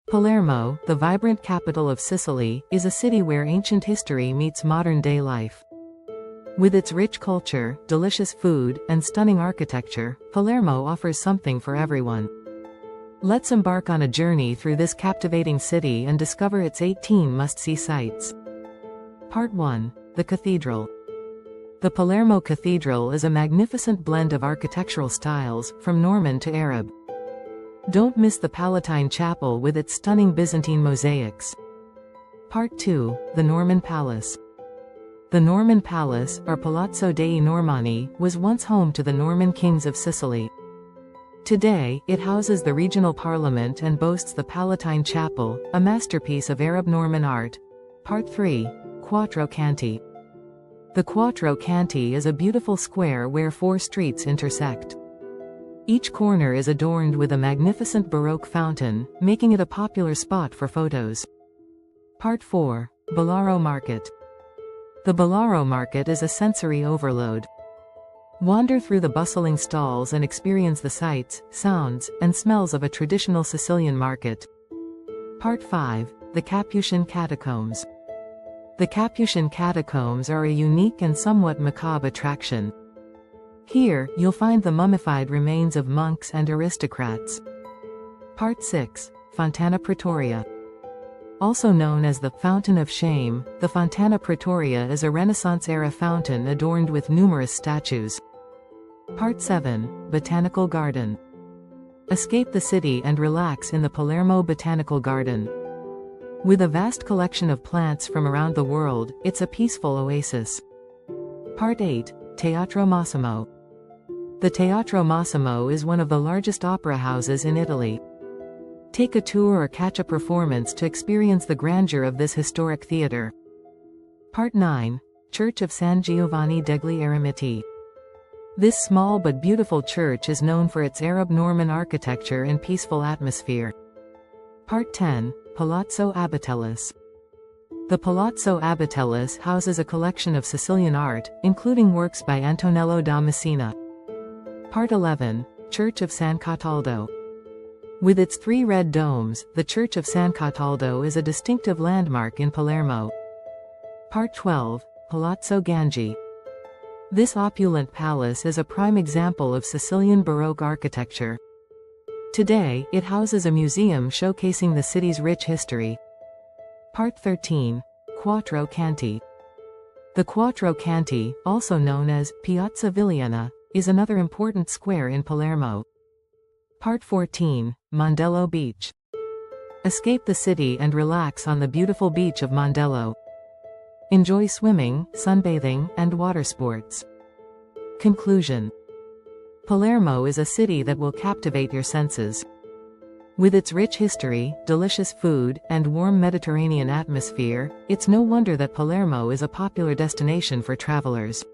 Palermo, the vibrant capital of Sicily, is a city where ancient history meets modern-day life. With its rich culture, delicious food, and stunning architecture, Palermo offers something for everyone. Let's embark on a journey through this captivating city and discover its 18 must-see sites. Part 1. The Cathedral. The Palermo Cathedral is a magnificent blend of architectural styles, from Norman to Arab. Don't miss the Palatine Chapel with its stunning Byzantine mosaics. Part 2. The Norman Palace. The Norman Palace, or Palazzo dei Normanni, was once home to the Norman kings of Sicily. Today, it houses the regional parliament and boasts the Palatine Chapel, a masterpiece of Arab Norman art. Part 3. Quattro Canti. The Quattro Canti is a beautiful square where 4 streets intersect. Each corner is adorned with a magnificent Baroque fountain, making it a popular spot for photos. Part 4. Bolaro Market. The Bolaro Market is a sensory overload. Wander through the bustling stalls and experience the sights, sounds, and smells of a traditional Sicilian market. Part 5. The Capuchin Catacombs. The Capuchin Catacombs are a unique and somewhat macabre attraction. Here, you'll find the mummified remains of monks and aristocrats. Part 6. Fontana Pretoria. Also known as the Fountain of Shame, the Fontana Pretoria is a Renaissance-era fountain adorned with numerous statues. Part 7. Botanical Garden. Escape the city and relax in the Palermo Botanical Garden. With a vast collection of plants from around the world, it's a peaceful oasis. Part 8. Teatro Massimo. The Teatro Massimo is one of the largest opera houses in Italy. Take a tour or catch a performance to experience the grandeur of this historic theater. Part 9. Church of San Giovanni degli Eremiti. This small but beautiful church is known for its Arab Norman architecture and peaceful atmosphere. Part 10. Palazzo Abatellis. The Palazzo Abatellis houses a collection of Sicilian art, including works by Antonello da Messina. Part 11. Church of San Cataldo. With its 3 red domes, the Church of San Cataldo is a distinctive landmark in Palermo. Part 12. Palazzo Gangi. This opulent palace is a prime example of Sicilian Baroque architecture. Today, it houses a museum showcasing the city's rich history. Part 13. Quattro Canti. The Quattro Canti, also known as Piazza Villiena, is another important square in Palermo. Part 14. Mondello Beach. Escape the city and relax on the beautiful beach of Mondello. Enjoy swimming, sunbathing, and water sports. Conclusion. Palermo is a city that will captivate your senses. With its rich history, delicious food, and warm Mediterranean atmosphere, it's no wonder that Palermo is a popular destination for travelers.